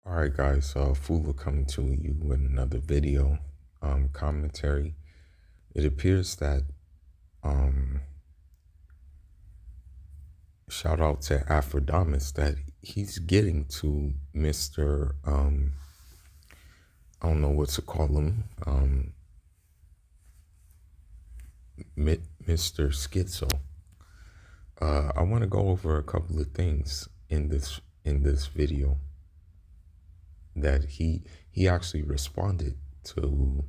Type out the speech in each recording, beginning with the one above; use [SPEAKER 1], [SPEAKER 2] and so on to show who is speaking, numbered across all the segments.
[SPEAKER 1] All right, guys. Fula coming to you with another video commentary. It appears that um, shout out to Aphrodamus that he's getting to Mr. I don't know what to call him, Mr. Schizo. I want to go over a couple of things in this video that he actually responded to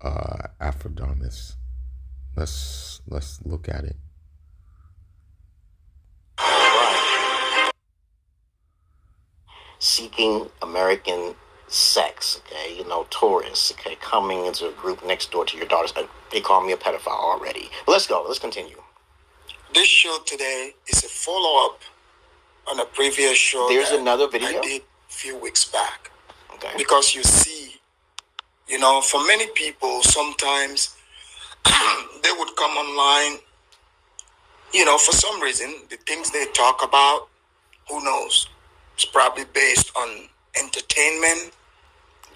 [SPEAKER 1] Aphrodamus. Let's look at it.
[SPEAKER 2] Seeking American sex, okay, tourists, okay, coming into a group next door to your daughter's. They call me a pedophile already. But let's go. Let's continue.
[SPEAKER 3] This show today is a follow-up on a previous show.
[SPEAKER 2] There's another video
[SPEAKER 3] I did a few weeks back.
[SPEAKER 2] Okay.
[SPEAKER 3] Because you see, for many people, sometimes they would come online, for some reason, the things they talk about, who knows? It's probably based on entertainment.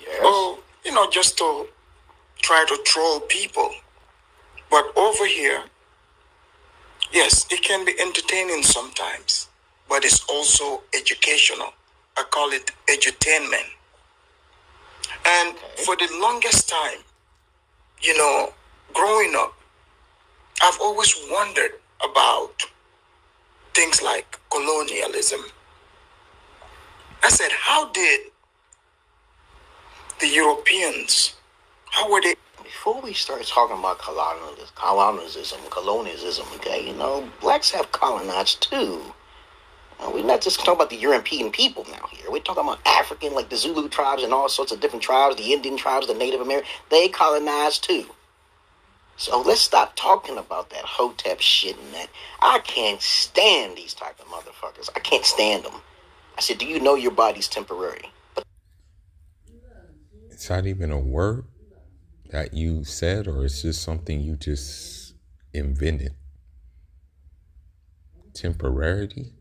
[SPEAKER 2] Yes.
[SPEAKER 3] Or, just to try to troll people. But over here, yes, it can be entertaining sometimes, but it's also educational. I call it edutainment. And for the longest time, growing up, I've always wondered about things like colonialism. I said, how did the Europeans, how were they?
[SPEAKER 2] Before we start talking about colonialism, okay, blacks have colonized too. We're not just talking about the European people now here. We're talking about African, like the Zulu tribes and all sorts of different tribes, the Indian tribes, the Native American. They colonized too. So let's stop talking about that Hotep shit and that. I can't stand these type of motherfuckers. I can't stand them. I said, do you know your body's temporary?
[SPEAKER 1] Is that even a word that you said, or is this something you just invented? Temporarity?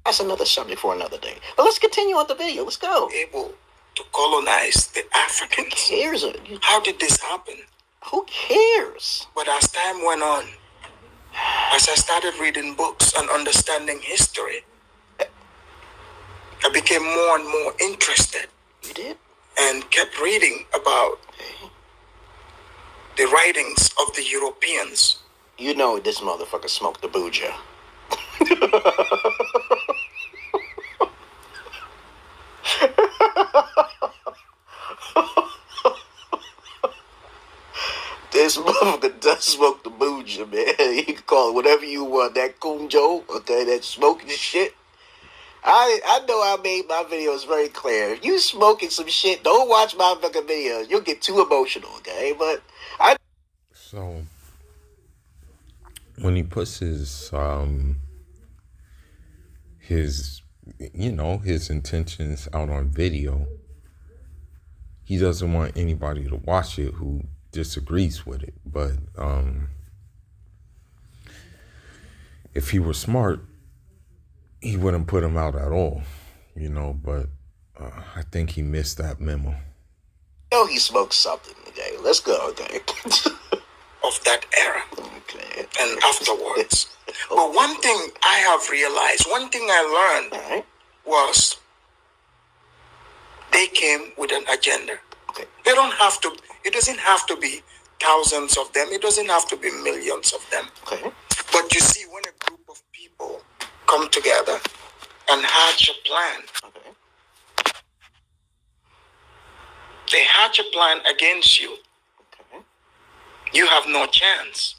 [SPEAKER 2] That's another subject for another day. But let's continue on the video. Let's go.
[SPEAKER 3] Able to colonize the Africans.
[SPEAKER 2] Who cares?
[SPEAKER 3] How did this happen?
[SPEAKER 2] Who cares?
[SPEAKER 3] But as time went on, as I started reading books and understanding history, I became more and more interested.
[SPEAKER 2] You did?
[SPEAKER 3] And kept reading about the writings of the Europeans.
[SPEAKER 2] You know this motherfucker smoked the booja. This motherfucker does smoke the booja, man. You can call it whatever you want. That kunjo, okay, that smoking shit. I know I made my videos very clear. If you smoking some shit, don't watch my fucking videos. You'll get too emotional, okay? But
[SPEAKER 1] So when he puts his intentions out on video, he doesn't want anybody to watch it who disagrees with it. But if he were smart, he wouldn't put him out at all, but I think he missed that memo.
[SPEAKER 2] He smoked something, okay? Let's go, okay?
[SPEAKER 3] Of that era.
[SPEAKER 2] Okay.
[SPEAKER 3] And afterwards. But one thing I have realized, one thing I learned was they came with an agenda.
[SPEAKER 2] Okay.
[SPEAKER 3] It doesn't have to be thousands of them. It doesn't have to be millions of them.
[SPEAKER 2] Okay.
[SPEAKER 3] But you see, when a group of people come together and hatch a plan, they hatch a plan against you.
[SPEAKER 2] Okay.
[SPEAKER 3] You have no chance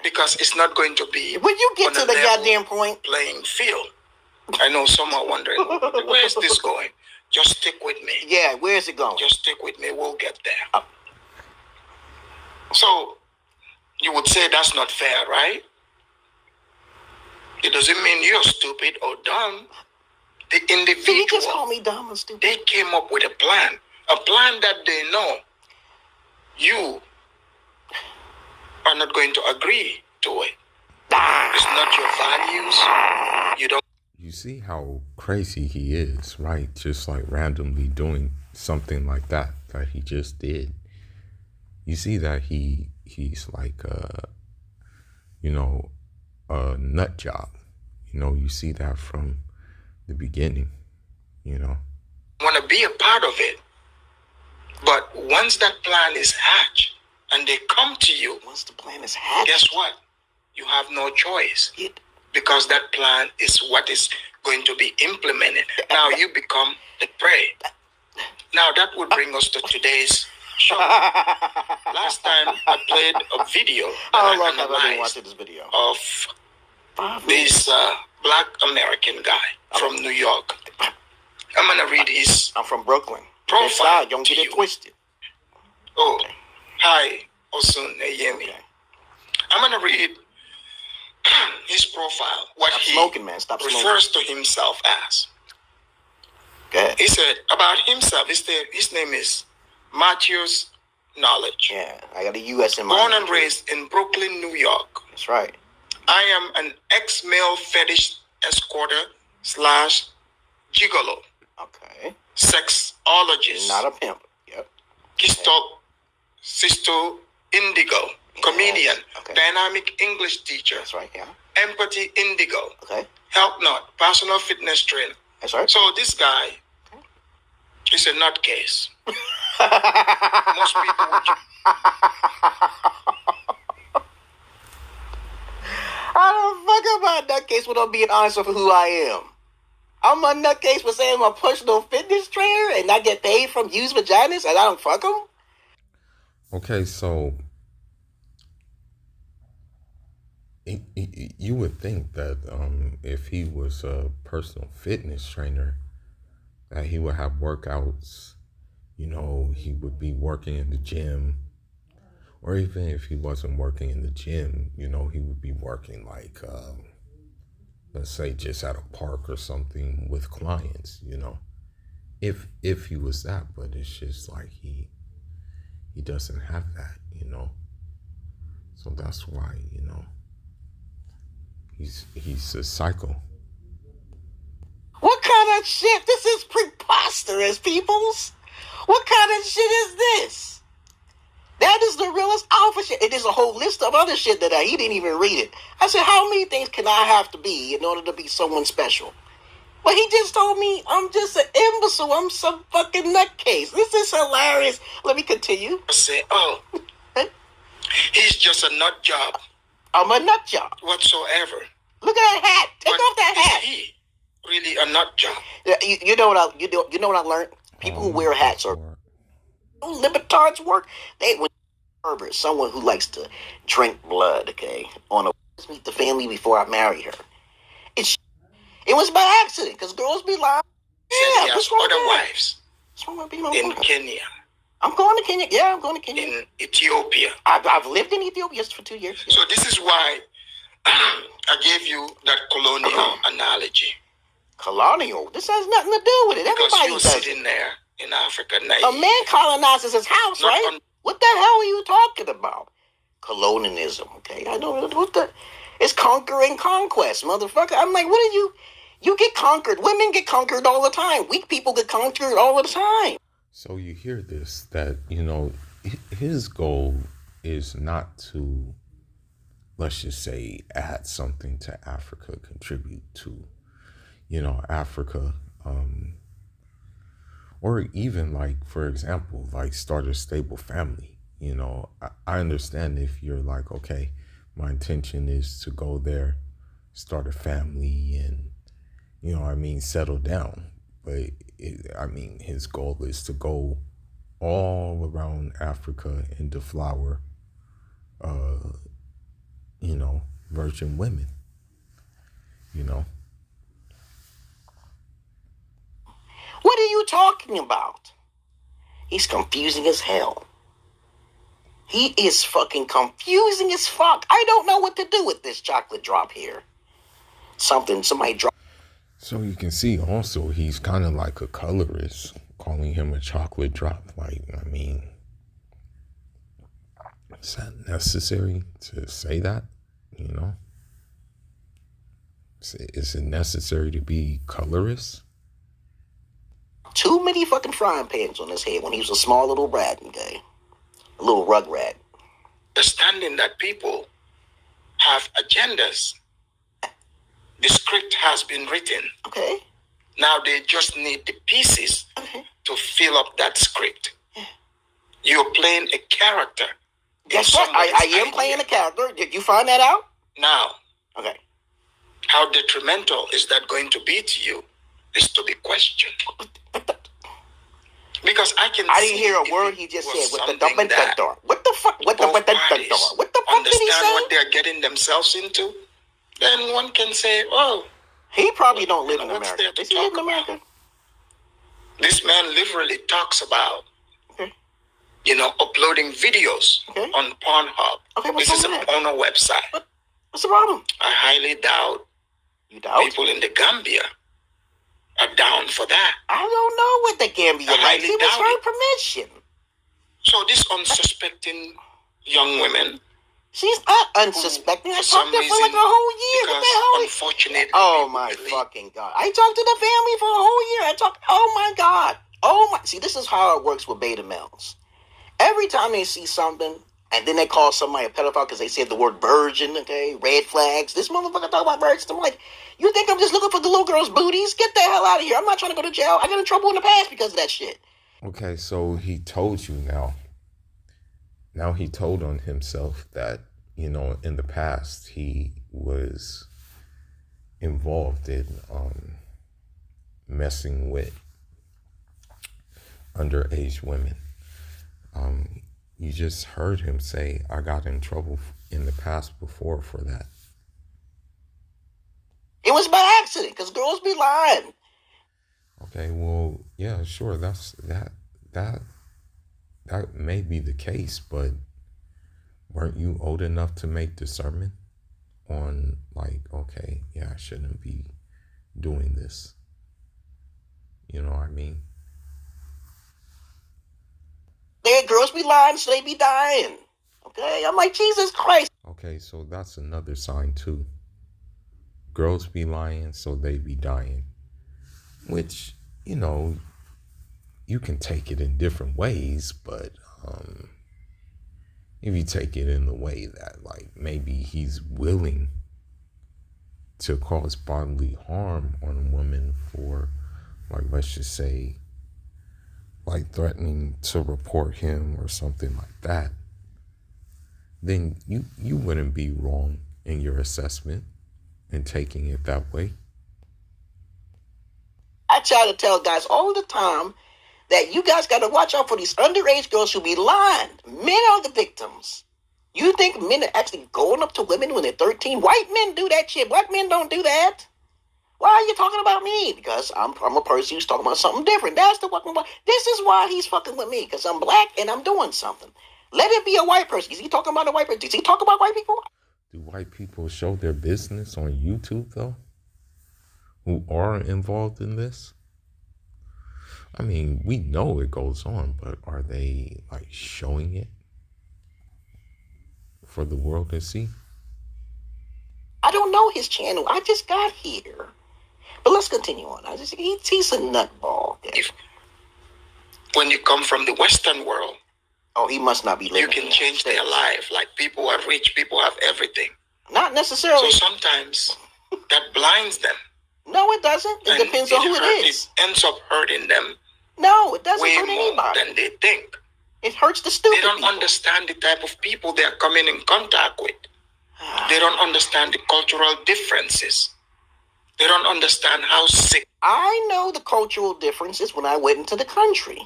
[SPEAKER 3] because it's not going to be.
[SPEAKER 2] When you get to the goddamn point,
[SPEAKER 3] playing field. I know some are wondering, where's this going? Just stick with me.
[SPEAKER 2] Yeah, where's it going?
[SPEAKER 3] Just stick with me. We'll get there. So you would say that's not fair, right? It doesn't mean you're stupid or dumb. The individual.
[SPEAKER 2] Did he just call me dumb and stupid?
[SPEAKER 3] They came up with a plan that they know you are not going to agree to it. It's not your values. You don't.
[SPEAKER 1] You see how crazy he is, right? Just like randomly doing something like that he just did. You see that he's like you know, a nut job. You see that from the beginning, you know.
[SPEAKER 3] Want to be a part of it. But once that plan is hatched and they come to you,
[SPEAKER 2] Once the plan is hatched,
[SPEAKER 3] guess what? You have no choice. Because that plan is what is going to be implemented. Now you become the prey. Now that would bring us to today's show. Last time I played a video
[SPEAKER 2] how long have I been watching this video?
[SPEAKER 3] Of this black American guy from New York. I'm gonna read his
[SPEAKER 2] I'm from Brooklyn.
[SPEAKER 3] profile.
[SPEAKER 2] Don't
[SPEAKER 3] to
[SPEAKER 2] get
[SPEAKER 3] you.
[SPEAKER 2] it twisted.
[SPEAKER 3] Oh, hi, Osun Eyemi. I'm gonna read his profile. What
[SPEAKER 2] Stop
[SPEAKER 3] he
[SPEAKER 2] smoking, man. Stop smoking.
[SPEAKER 3] refers to himself as.
[SPEAKER 2] Go ahead.
[SPEAKER 3] He said about himself. His name is Matthews Knowledge.
[SPEAKER 2] Yeah, I got a U.S. in my
[SPEAKER 3] Born
[SPEAKER 2] name,
[SPEAKER 3] and
[SPEAKER 2] too.
[SPEAKER 3] raised in Brooklyn, New York.
[SPEAKER 2] That's right.
[SPEAKER 3] I am an ex-male fetish escorter / gigolo,
[SPEAKER 2] Okay.
[SPEAKER 3] sexologist,
[SPEAKER 2] Not a pimp. Yep.
[SPEAKER 3] Sisto Indigo, comedian,
[SPEAKER 2] Okay.
[SPEAKER 3] dynamic English teacher,
[SPEAKER 2] That's right. Yeah.
[SPEAKER 3] empathy indigo,
[SPEAKER 2] Okay.
[SPEAKER 3] help nut, personal fitness trainer.
[SPEAKER 2] That's right.
[SPEAKER 3] So this guy is a nutcase. Most people would
[SPEAKER 2] I don't fuck about nutcase without being honest with who I am. I'm a nutcase for saying I'm a personal fitness trainer and I get paid from used vaginas and I don't fuck them?
[SPEAKER 1] Okay, so you would think that if he was a personal fitness trainer, that he would have workouts. He would be working in the gym. Or even if he wasn't working in the gym, he would be working like, let's say, just at a park or something with clients, if he was that. But it's just like he doesn't have that, So that's why, he's a psycho.
[SPEAKER 2] What kind of shit? This is preposterous, peoples. What kind of shit is this? That is the realest alpha shit. It is a whole list of other shit that he didn't even read it. I said, how many things can I have to be in order to be someone special? But he just told me I'm just an imbecile. I'm some fucking nutcase. This is hilarious. Let me continue.
[SPEAKER 3] say, oh, he's just a nut job
[SPEAKER 2] I'm a nut job.
[SPEAKER 3] whatsoever.
[SPEAKER 2] Look at that hat. Take
[SPEAKER 3] But
[SPEAKER 2] off that
[SPEAKER 3] is
[SPEAKER 2] hat.
[SPEAKER 3] he really a nut job?
[SPEAKER 2] You know what I learned? People who wear hats are libertards work. They would Herbert, someone who likes to drink blood. Okay, on a meet the family before I marry her. It was by accident because girls be like,
[SPEAKER 3] Said he
[SPEAKER 2] yeah,
[SPEAKER 3] has
[SPEAKER 2] what's wrong
[SPEAKER 3] other
[SPEAKER 2] with that?
[SPEAKER 3] wives
[SPEAKER 2] What's wrong with being on
[SPEAKER 3] in
[SPEAKER 2] Twitter?
[SPEAKER 3] Kenya,
[SPEAKER 2] I'm going to Kenya. Yeah, I'm going to Kenya.
[SPEAKER 3] in Ethiopia.
[SPEAKER 2] I've lived in Ethiopia for 2 years.
[SPEAKER 3] So this is why I gave you that colonial analogy.
[SPEAKER 2] Colonial. This has nothing to do with it.
[SPEAKER 3] Because
[SPEAKER 2] Everybody
[SPEAKER 3] you're
[SPEAKER 2] does it.
[SPEAKER 3] sitting there in Africa,
[SPEAKER 2] A
[SPEAKER 3] naive.
[SPEAKER 2] man colonizes his house,
[SPEAKER 3] Not
[SPEAKER 2] right?
[SPEAKER 3] on-
[SPEAKER 2] What the hell are you talking about? Colonialism, okay? I don't know what the... It's conquering conquest, motherfucker. I'm like, what are you... You get conquered. Women get conquered all the time. Weak people get conquered all the time.
[SPEAKER 1] So you hear this, that, his goal is not to, let's just say, add something to Africa, contribute to, Africa, or even like, for example, like start a stable family. I understand if you're like, okay, my intention is to go there, start a family and, settle down. But his goal is to go all around Africa and deflower, virgin women,
[SPEAKER 2] What are you talking about? He's confusing as hell. He is fucking confusing as fuck. I don't know what to do with this chocolate drop here. Somebody dropped.
[SPEAKER 1] So you can see also he's kind of like a colorist, calling him a chocolate drop. Like, is that necessary to say that? Is it necessary to be colorist?
[SPEAKER 2] Too many fucking frying pans on his head when he was a small little rat, okay? A little rug rat.
[SPEAKER 3] Understanding that people have agendas. The script has been written.
[SPEAKER 2] Okay.
[SPEAKER 3] Now they just need the pieces to fill up that script. Yeah. You're playing a character.
[SPEAKER 2] Guess what? I am playing a character. Did you find that out?
[SPEAKER 3] Now.
[SPEAKER 2] Okay.
[SPEAKER 3] How detrimental is that going to be to you is to be questioned. Because I didn't
[SPEAKER 2] hear a word he just said with the dump and door. What the fuck? What the door? What the fuck did he say?
[SPEAKER 3] What they're getting themselves into? Then one can say, oh.
[SPEAKER 2] He probably don't live in America. Does he live in America?
[SPEAKER 3] This man literally talks about, uploading videos on Pornhub.
[SPEAKER 2] Okay,
[SPEAKER 3] this is a porno website.
[SPEAKER 2] What's the problem?
[SPEAKER 3] I highly doubt.
[SPEAKER 2] You doubt?
[SPEAKER 3] People in the Gambia are down for that.
[SPEAKER 2] I don't know what the Gambia likes. It was her permission.
[SPEAKER 3] So this unsuspecting young women.
[SPEAKER 2] She's not unsuspecting. I talked to her for like a whole year. What the hell?
[SPEAKER 3] Unfortunately.
[SPEAKER 2] Oh my fucking God. I talked to the family for a whole year. Oh my God. Oh my. See, this is how it works with beta males. Every time they see something, and then they call somebody a pedophile because they said the word virgin, okay? Red flags. This motherfucker talk about virgins. I'm like, you think I'm just looking for the little girls' booties? Get the hell out of here. I'm not trying to go to jail. I got in trouble in the past because of that shit.
[SPEAKER 1] Okay, so he told you now. Now he told on himself that, in the past he was involved in messing with underage women. You just heard him say, I got in trouble in the past before for that.
[SPEAKER 2] It was by accident, because girls be lying.
[SPEAKER 1] Okay, well, yeah, sure, that may be the case, but weren't you old enough to make discernment on, like, okay, yeah, I shouldn't be doing this? You know what I mean?
[SPEAKER 2] Girls be lying, so they be dying. Okay? I'm like, Jesus Christ.
[SPEAKER 1] Okay, so that's another sign, too. Girls be lying, so they be dying. Which, you can take it in different ways, but if you take it in the way that, like, maybe he's willing to cause bodily harm on a woman for, like, let's just say, like threatening to report him or something like that, then you wouldn't be wrong in your assessment and taking it that way.
[SPEAKER 2] I try to tell guys all the time that you guys got to watch out for these underage girls who be lying. Men are the victims. You think men are actually going up to women when they're 13? White men do that shit. Black men don't do that. Why are you talking about me? Because I'm a person who's talking about something different. That's the fucking point. This is why he's fucking with me, because I'm black and I'm doing something. Let it be a white person. Is he talking about a white person? Does he talk about white people?
[SPEAKER 1] Do white people show their business on YouTube, though? Who are involved in this? I mean, we know it goes on, but are they, like, showing it for the world to see?
[SPEAKER 2] I don't know his channel. I just got here. But let's continue on. He's a nutball.
[SPEAKER 3] When you come from the Western world,
[SPEAKER 2] he must not be living.
[SPEAKER 3] You can change their life. Like, people are rich, people have everything.
[SPEAKER 2] Not necessarily.
[SPEAKER 3] So sometimes that blinds them.
[SPEAKER 2] No, it doesn't. It depends on who it is.
[SPEAKER 3] It ends up hurting them.
[SPEAKER 2] No, it doesn't
[SPEAKER 3] way
[SPEAKER 2] hurt anybody.
[SPEAKER 3] More than they think.
[SPEAKER 2] It hurts the stupid
[SPEAKER 3] They don't
[SPEAKER 2] people.
[SPEAKER 3] understand the type of people they're coming in contact with. They don't understand the cultural differences. They don't understand how sick.
[SPEAKER 2] I know the cultural differences when I went into the country.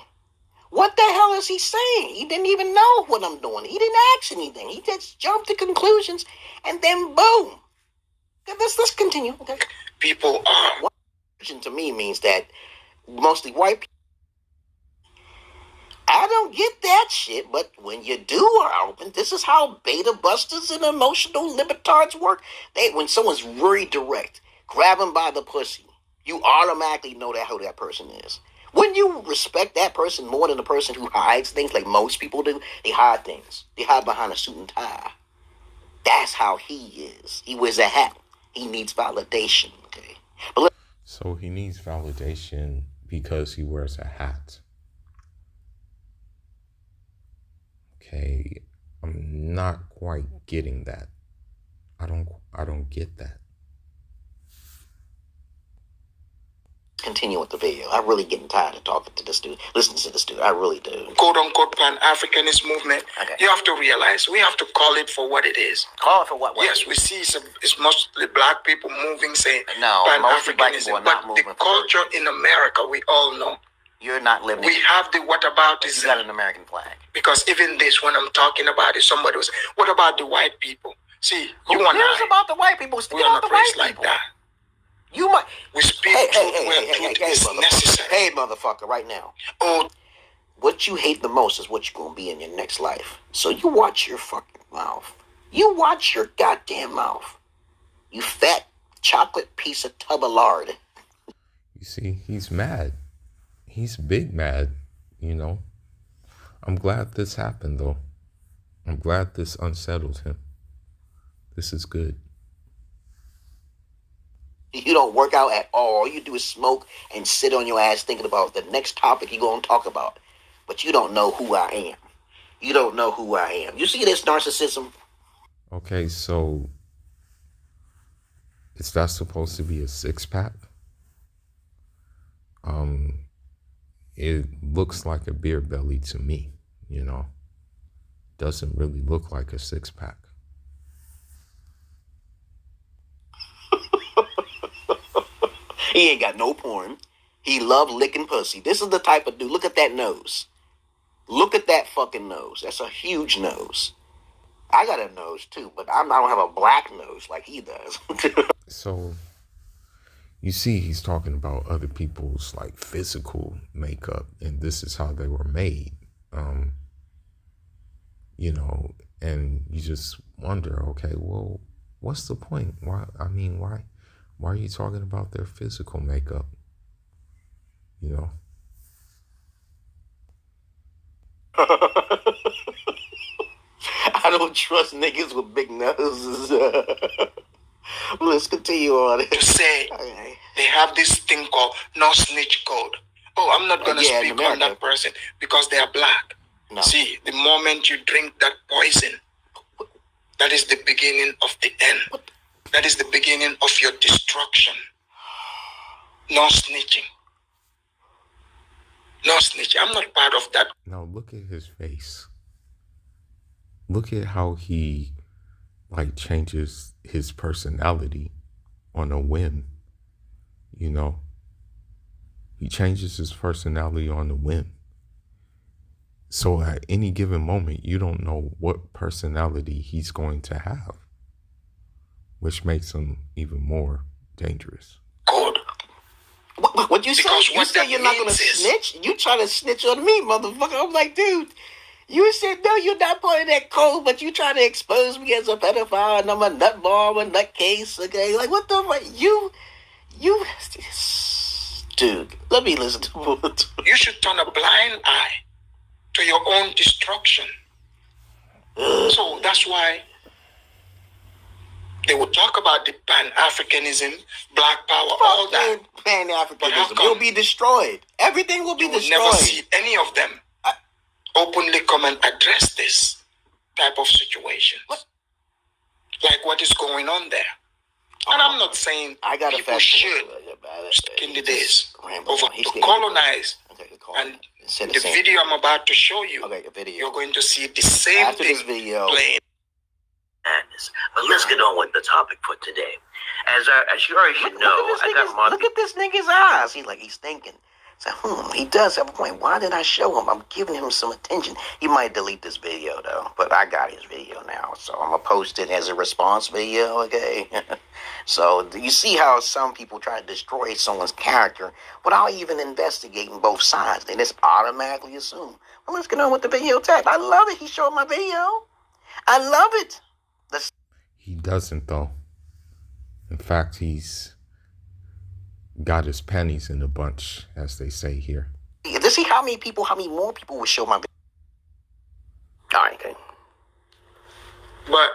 [SPEAKER 2] What the hell is he saying? He didn't even know what I'm doing. He didn't ask anything. He just jumped to conclusions, and then boom. Let's continue. Okay.
[SPEAKER 3] People are.
[SPEAKER 2] To me means that mostly white people. I don't get that shit, but when you do are open, this is how beta busters and emotional libertards work. When someone's very direct, grab them by the pussy, you automatically know who that person is. When you respect that person more than the person who hides things like most people do, they hide things. They hide behind a suit and tie. That's how he is. He wears a hat. He needs validation, okay? But
[SPEAKER 1] So he needs validation because he wears a hat. Okay, I'm not quite getting that. I don't get that.
[SPEAKER 2] continue with the video. I'm really getting tired of talking to this dude, listening to this dude. I really do.
[SPEAKER 3] Quote unquote Pan-Africanist movement. Okay. You have to realize we have to call it for what it is.
[SPEAKER 2] Call it for what?
[SPEAKER 3] Yes, we see it's mostly black people moving, saying
[SPEAKER 2] no,
[SPEAKER 3] Pan-Africanism, but the culture in America, we all know.
[SPEAKER 2] You're not living.
[SPEAKER 3] We have the whataboutism.
[SPEAKER 2] You got an American flag.
[SPEAKER 3] Because even this, when I'm talking about it, somebody was, what about the white people? See,
[SPEAKER 2] who cares about the white people?
[SPEAKER 3] We are not raised like that.
[SPEAKER 2] You might.
[SPEAKER 3] We speak truth is necessary.
[SPEAKER 2] Hey, motherfucker, right now. Oh, what you hate the most is what you're gonna be in your next life. So you watch your fucking mouth. You watch your goddamn mouth. You fat chocolate piece of tub of lard.
[SPEAKER 1] You see, he's mad. He's big mad, you know. I'm glad this happened, though. I'm glad this unsettled him. This is good.
[SPEAKER 2] You don't work out at all. All you do is smoke and sit on your ass thinking about the next topic you're going to talk about. But you don't know who I am. You don't know who I am. You see this narcissism?
[SPEAKER 1] Okay, so is that supposed to be a six-pack? It looks like a beer belly to me, you know. Doesn't really look like a six-pack.
[SPEAKER 2] He ain't got no porn. He love licking pussy. This is the type of dude. Look at that nose. Look at that fucking nose. That's a huge nose. I got a nose too, but I don't have a black nose like he does.
[SPEAKER 1] So, you see, he's talking about other people's like physical makeup, and this is how they were made. You know, and you just wonder, okay, well, what's the point? Why are you talking about their physical makeup? You know?
[SPEAKER 2] I don't trust niggas with big noses. Let's continue on.
[SPEAKER 3] To say they have this thing called no snitch code. Oh, I'm not going to speak on that person because they are black. No. See, the moment you drink that poison, that is the beginning of the end. What? That is the beginning of your destruction. No snitching. No snitching. I'm not part of that.
[SPEAKER 1] Now look at his face. Look at how he like changes his personality on a whim. You know, he changes his personality on a whim. So at any given moment, you don't know what personality he's going to have, which makes him even more dangerous.
[SPEAKER 3] Good.
[SPEAKER 2] What you say? You say you're not going to snitch? You trying to snitch on me, motherfucker. I'm like, dude, you said, no, you're not part of that code, but you trying to expose me as a pedophile and I'm a nutball, a nutcase, okay? Like, what the fuck? You, dude, let me listen to it.
[SPEAKER 3] You should turn a blind eye to your own destruction. So that's why they will talk about the Pan-Africanism, Black Power, all that.
[SPEAKER 2] Pan-Africanism will be destroyed. Everything will be destroyed.
[SPEAKER 3] You will never see any of them openly come and address this type of situation. Like what is going on there. And I'm not saying people should in the days over to colonize. And the video I'm about to show you, you're going to see the same thing playing.
[SPEAKER 4] But let's get on with the topic for today. As you already should know,
[SPEAKER 2] look at this nigga's eyes. He's thinking. So, he does have a point. Why did I show him? I'm giving him some attention. He might delete this video, though. But I got his video now. So I'm going to post it as a response video, okay? So you see how some people try to destroy someone's character without even investigating both sides. They just automatically assume. Well, let's get on with the video tag. I love it. He showed my video. I love it.
[SPEAKER 1] He doesn't, though. In fact, he's got his panties in a bunch, as they say here.
[SPEAKER 2] Let's see how many more people will show my video. All right, okay.
[SPEAKER 3] But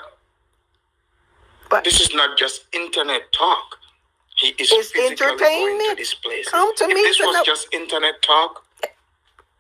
[SPEAKER 2] But
[SPEAKER 3] this is not just internet talk. He is
[SPEAKER 2] it's
[SPEAKER 3] physically going to
[SPEAKER 2] entertainment.
[SPEAKER 3] these places.
[SPEAKER 2] Come to
[SPEAKER 3] If
[SPEAKER 2] me.
[SPEAKER 3] this was just internet talk,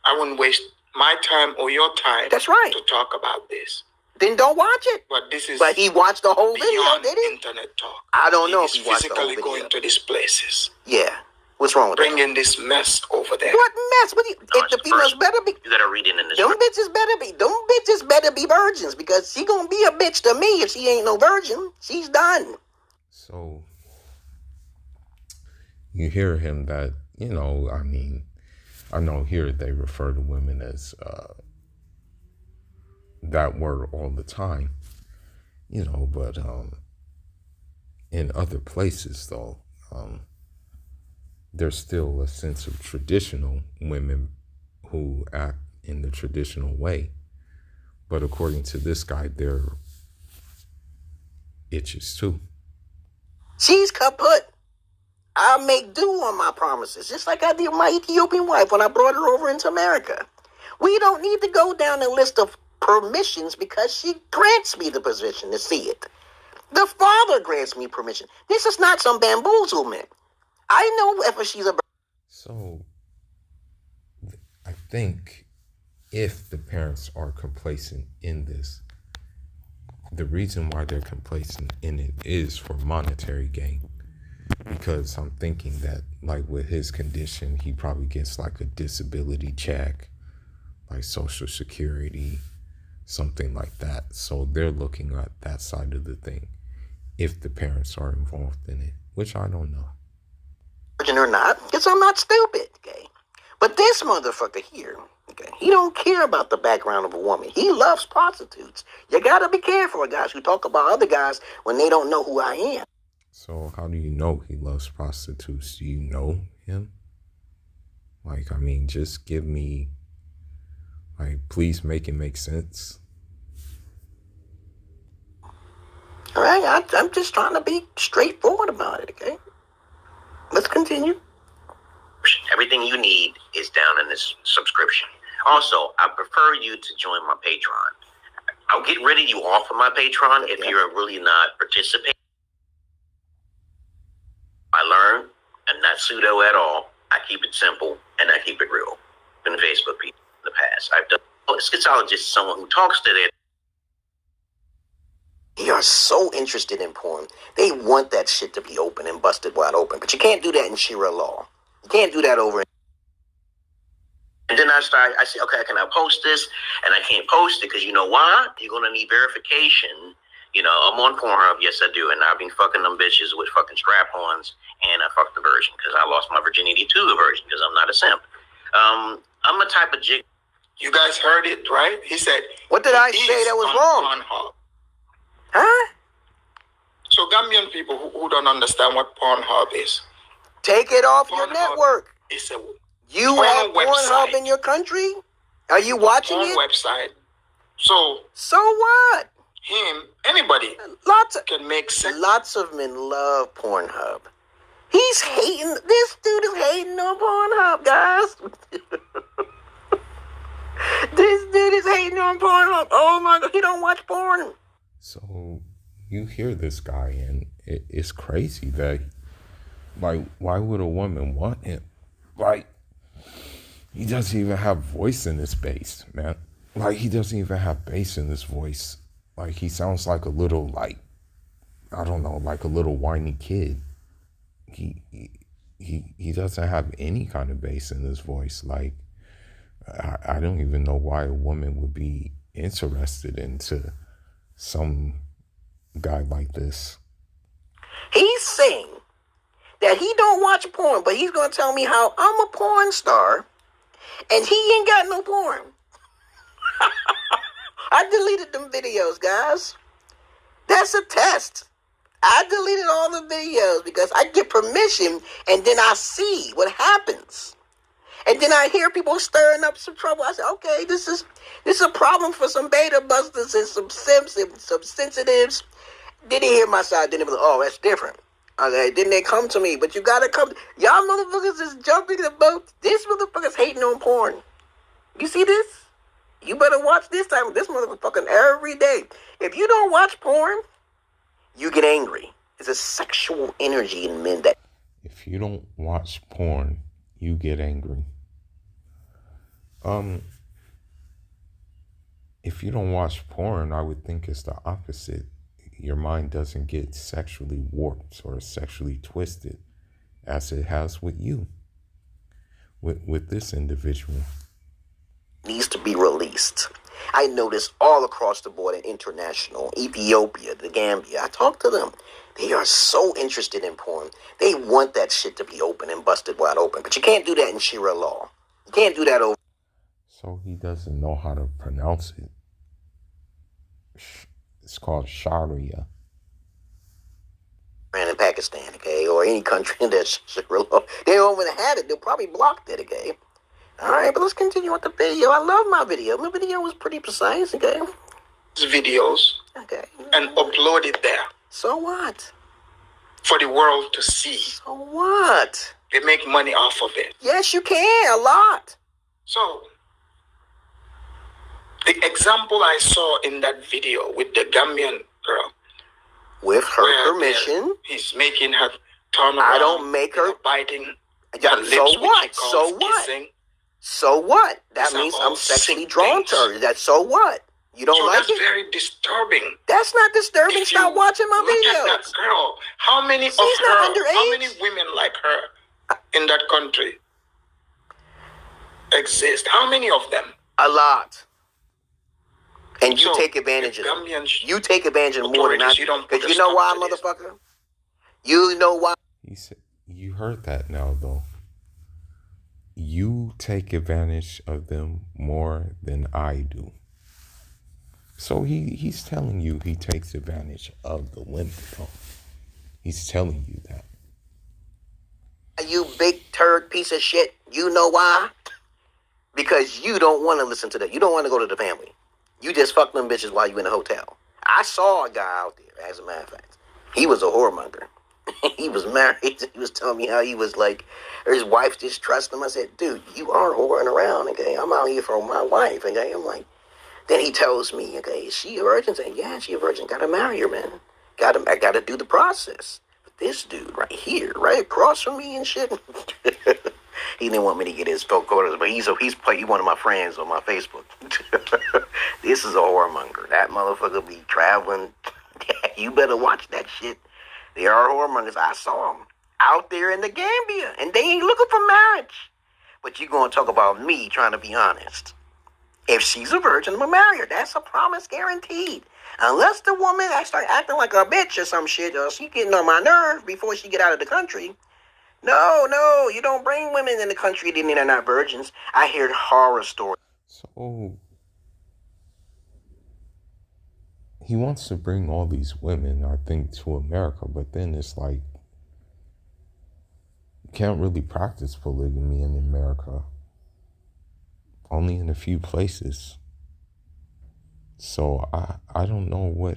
[SPEAKER 3] I wouldn't waste my time or your time.
[SPEAKER 2] That's right.
[SPEAKER 3] To talk about this.
[SPEAKER 2] Then don't watch it.
[SPEAKER 3] But this is.
[SPEAKER 2] But he watched the whole video,
[SPEAKER 3] beyond
[SPEAKER 2] did he?
[SPEAKER 3] internet talk.
[SPEAKER 2] I don't know if he
[SPEAKER 3] He's
[SPEAKER 2] watched the whole
[SPEAKER 3] physically
[SPEAKER 2] video.
[SPEAKER 3] going to these places,
[SPEAKER 2] Yeah. What's wrong with that?
[SPEAKER 3] bringing this mess over there.
[SPEAKER 2] What mess? What do you, if the females better be?
[SPEAKER 4] You gotta read it in this.
[SPEAKER 2] Them bitches better be virgins, because she gonna be a bitch to me if she ain't no virgin. She's done.
[SPEAKER 1] So you hear him that, you know, I mean, I know here they refer to women as that word all the time, you know, but in other places though, there's still a sense of traditional women who act in the traditional way. But according to this guy, they're itches too.
[SPEAKER 2] She's kaput. I make do on my promises, just like I did with my Ethiopian wife when I brought her over into America. We don't need to go down a list of permissions because she grants me the position to see it. The Father grants me permission. This is not some bamboozlement. I know if she's a...
[SPEAKER 1] So I think if the parents are complacent in this, the reason why they're complacent in it is for monetary gain. Because I'm thinking that, like, with his condition, he probably gets like a disability check, like Social Security, something like that. So they're looking at that side of the thing if the parents are involved in it, which I don't know.
[SPEAKER 2] Or not, because I'm not stupid, okay? But this motherfucker here, okay, he don't care about the background of a woman. He loves prostitutes. You gotta be careful of guys who talk about other guys when they don't know who I am.
[SPEAKER 1] So how do you know he loves prostitutes? Do you know him? Like, I mean, just give me, like, please make it make sense.
[SPEAKER 2] All right, I'm just trying to be straightforward about it, okay? Let's continue.
[SPEAKER 4] Everything you need is down in this subscription. Also, I prefer you to join my Patreon. I'll get rid of you off of my Patreon if you're really not participating. I learn. I'm not pseudo at all. I keep it simple and I keep it real. Been Facebook people in the past. I've done a schizologist is someone who talks to their.
[SPEAKER 2] They are so interested in porn. They want that shit to be open and busted wide open. But you can't do that in Sharia law. You can't do that over.
[SPEAKER 4] And then I say, okay, can I post this? And I can't post it because you know why? You're going to need verification. You know, I'm on Pornhub. Yes, I do. And I've been fucking them bitches with fucking strap-ons. And I fucked the virgin because I lost my virginity to the virgin because I'm not a simp. I'm a type of jig.
[SPEAKER 3] You guys heard it, right? He said.
[SPEAKER 2] What did I say that was wrong?
[SPEAKER 3] Pornhub.
[SPEAKER 2] Huh?
[SPEAKER 3] So Gambian people who don't understand what Pornhub is.
[SPEAKER 2] Take it off your
[SPEAKER 3] Pornhub
[SPEAKER 2] network.
[SPEAKER 3] It's a
[SPEAKER 2] You have Pornhub in your country? Are you watching it?
[SPEAKER 3] website. So
[SPEAKER 2] what?
[SPEAKER 3] Anybody
[SPEAKER 2] Lots
[SPEAKER 3] can make sense.
[SPEAKER 2] Lots of men love Pornhub. He's hating. This dude is hating on Pornhub, guys. This dude is hating on Pornhub. Oh my God, he don't watch porn.
[SPEAKER 1] So you hear this guy, and it's crazy that, like, why would a woman want him? Like, he doesn't even have voice in his bass, man. Like, he doesn't even have bass in his voice. Like, he sounds like a little, like, I don't know, like a little whiny kid. He doesn't have any kind of bass in his voice. Like, I don't even know why a woman would be interested into some guy like this.
[SPEAKER 2] He's saying that he don't watch porn, but he's going to tell me how I'm a porn star and he ain't got no porn. I deleted them videos, guys. That's a test. I deleted all the videos because I get permission and then I see what happens. And then I hear people stirring up some trouble. I say, okay, this is a problem for some beta busters and some simps and some sensitives. Then they hear my side. Then they be like, oh, that's different. Okay, then they come to me. But you gotta come. Y'all motherfuckers is jumping the boat. This motherfucker's hating on porn. You see this? You better watch this time. This motherfucker every day. If you don't watch porn, you get angry. It's a sexual energy in men that...
[SPEAKER 1] If you don't watch porn, you get angry. If you don't watch porn, I would think it's the opposite. Your mind doesn't get sexually warped or sexually twisted as it has with you, with this individual.
[SPEAKER 2] Needs to be released. I notice all across the board in international, Ethiopia, the Gambia. I talk to them. They are so interested in porn. They want that shit to be open and busted wide open. But you can't do that in Sharia law. You can't do that over...
[SPEAKER 1] So he doesn't know how to pronounce it. It's called Sharia.
[SPEAKER 2] In Pakistan, okay, or any country that's Sharia law. They don't even have it. They'll probably block it, okay. All right, but let's continue with the video. I love my video. My video was pretty precise, okay.
[SPEAKER 3] Videos.
[SPEAKER 2] Okay.
[SPEAKER 3] And upload it there.
[SPEAKER 2] So what?
[SPEAKER 3] For the world to see.
[SPEAKER 2] So what?
[SPEAKER 3] They make money off of it.
[SPEAKER 2] Yes, you can. A lot.
[SPEAKER 3] So, the example I saw in that video with the Gambian girl.
[SPEAKER 2] With her permission.
[SPEAKER 3] He's making her turn around.
[SPEAKER 2] I don't make her.
[SPEAKER 3] Biting.
[SPEAKER 2] Yeah, so what? So what? Kissing. So what? That means I'm sexually drawn to her. That's so what? You don't like it?
[SPEAKER 3] That's very disturbing.
[SPEAKER 2] That's not disturbing. Stop watching my videos.
[SPEAKER 3] Look at that girl. How many how many women like her in that country exist? How many of them?
[SPEAKER 2] A lot. And you take advantage of them. You take advantage of more than I do. Because you know why, motherfucker? You know why?
[SPEAKER 1] He said, you heard that now, though. You take advantage of them more than I do. So he's telling you he takes advantage of the women, though. He's telling you that.
[SPEAKER 2] You big turd piece of shit. You know why? Because you don't want to listen to that. You don't want to go to the family. You just fuck them bitches while you in a hotel. I saw a guy out there, as a matter of fact. He was a whoremonger. He was married. He was telling me how he was like, his wife just trusts him. I said, dude, you are whoring around, okay? I'm out here for my wife, okay? I'm like, then he tells me, okay, is she a virgin? I said, yeah, she a virgin. Gotta marry her, man. I gotta do the process. But this dude right here, right across from me and shit. He didn't want me to get his photos, but he's one of my friends on my Facebook. This is a whoremonger. That motherfucker be traveling. You better watch that shit. They are whoremongers. I saw them out there in the Gambia, and they ain't looking for marriage. But you gonna talk about me trying to be honest. If she's a virgin, I'm gonna marry her. That's a promise guaranteed. Unless the woman I start acting like a bitch or some shit, or she getting on my nerve before she get out of the country. No, you don't bring women in the country that are not virgins. I hear horror stories.
[SPEAKER 1] So he wants to bring all these women, I think, to America, but then it's like you can't really practice polygamy in America. Only in a few places. So I don't know what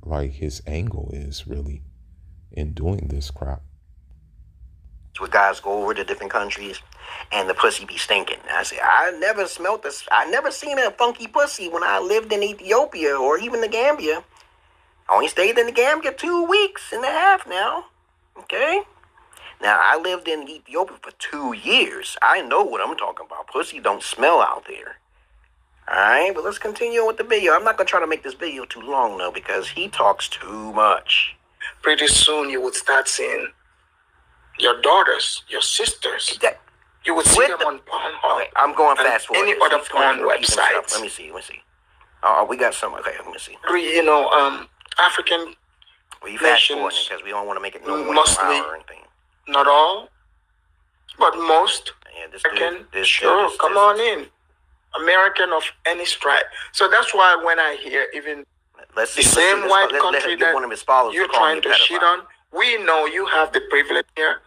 [SPEAKER 1] like his angle is really in doing this crap.
[SPEAKER 2] Where guys go over to different countries and the pussy be stinking. I say, I never smelt this. I never seen a funky pussy when I lived in Ethiopia or even the Gambia. I only stayed in the Gambia 2 weeks and a half now. Okay? Now, I lived in Ethiopia for 2 years. I know what I'm talking about. Pussy don't smell out there. Alright, but let's continue with the video. I'm not going to try to make this video too long, though, because he talks too much.
[SPEAKER 3] Pretty soon you would start seeing your daughters, your sisters. You would see them on Pornhub. Okay,
[SPEAKER 2] I'm going fast forward.
[SPEAKER 3] Any other porn websites.
[SPEAKER 2] Let me see. Oh, we got some. Okay, let me see.
[SPEAKER 3] African
[SPEAKER 2] well, you fast forwarding because we don't want to make it no more
[SPEAKER 3] mostly,
[SPEAKER 2] hour or anything.
[SPEAKER 3] Not all, but most.
[SPEAKER 2] Yeah, this
[SPEAKER 3] American.
[SPEAKER 2] dude,
[SPEAKER 3] come on in. American of any stripe. So that's why when I hear even the same white country that you're trying to shit on, we know you have the privilege here.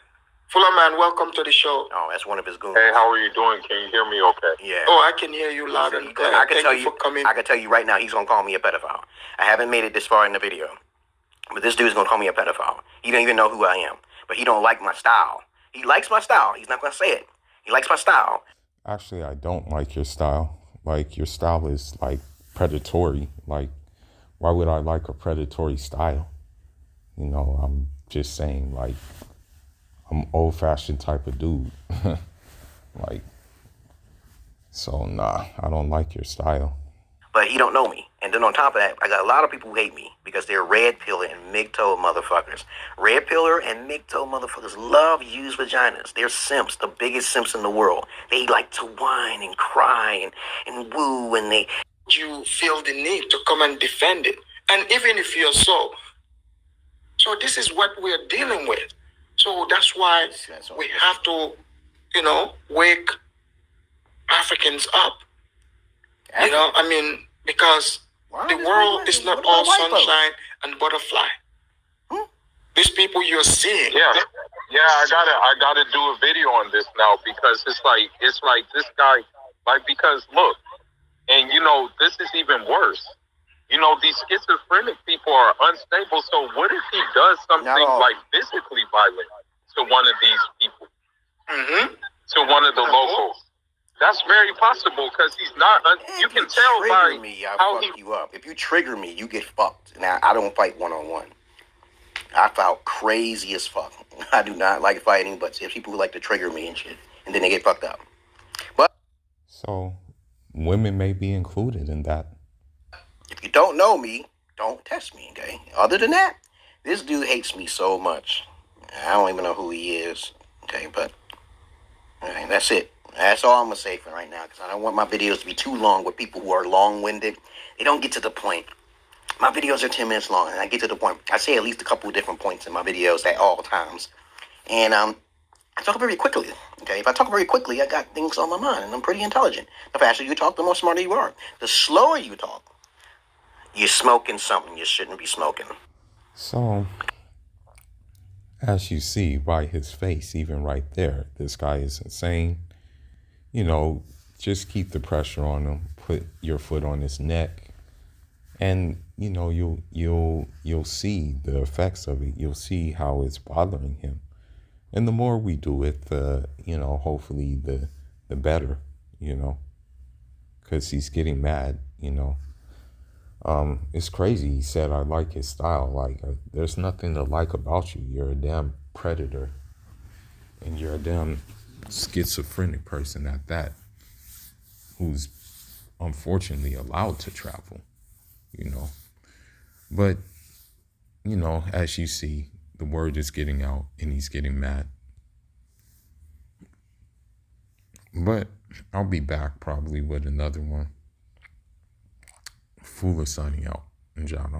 [SPEAKER 3] Fuller Man, welcome to the show.
[SPEAKER 2] Oh, that's one of his goons.
[SPEAKER 5] Hey, how are you doing? Can you hear me okay?
[SPEAKER 2] Yeah.
[SPEAKER 3] Oh, I can hear you loud and clear.
[SPEAKER 2] I can tell you right now, he's going to call me a pedophile. I haven't made it this far in the video. But this dude's going to call me a pedophile. He don't even know who I am. But he don't like my style. He likes my style. He's not going to say it. He likes my style.
[SPEAKER 1] Actually, I don't like your style. Like, your style is, like, predatory. Like, why would I like a predatory style? I'm just saying, like, I'm old-fashioned type of dude. Like, so nah, I don't like your style.
[SPEAKER 2] But he don't know me. And then on top of that, I got a lot of people who hate me because they're red pillar and MGTOW motherfuckers. Red pillar and MGTOW motherfuckers love used vaginas. They're simps, the biggest simps in the world. They like to whine and cry and woo, and
[SPEAKER 3] you feel the need to come and defend it. And even if you're so this is what we're dealing with. So that's why we have to, wake Africans up. Because the world is not all sunshine and butterfly. These people you're seeing.
[SPEAKER 5] Yeah, I gotta do a video on this now because it's like this guy, like, because look, and this is even worse. These schizophrenic people are unstable. So what if he does something like physically violent to one of these people, to one of the locals? That's very possible because he's not. You can tell by how he.
[SPEAKER 2] You up. If you trigger me, you get fucked. Now I don't fight one-on-one. I fight crazy as fuck. I do not like fighting, but there's people who like to trigger me and shit, and then they get fucked up. But
[SPEAKER 1] so women may be included in that.
[SPEAKER 2] If you don't know me, don't test me, okay? Other than that, this dude hates me so much. I don't even know who he is, okay? But okay, that's it. That's all I'm going to say for right now, because I don't want my videos to be too long with people who are long-winded. They don't get to the point. My videos are 10 minutes long, and I get to the point. I say at least a couple of different points in my videos at all times. And I talk very quickly, okay? If I talk very quickly, I got things on my mind, and I'm pretty intelligent. The faster you talk, the more smarter you are. The slower you talk, you're smoking something you shouldn't be smoking.
[SPEAKER 1] So, as you see by his face, even right there, this guy is insane. Just keep the pressure on him. Put your foot on his neck, and you'll see the effects of it. You'll see how it's bothering him, and the more we do it, the hopefully the better. Because he's getting mad. It's crazy. He said, I like his style. Like, there's nothing to like about you. You're a damn predator. And you're a damn schizophrenic person at that, who's unfortunately allowed to travel, But, as you see, the word is getting out and he's getting mad. But I'll be back probably with another one. Fuller signing out. And John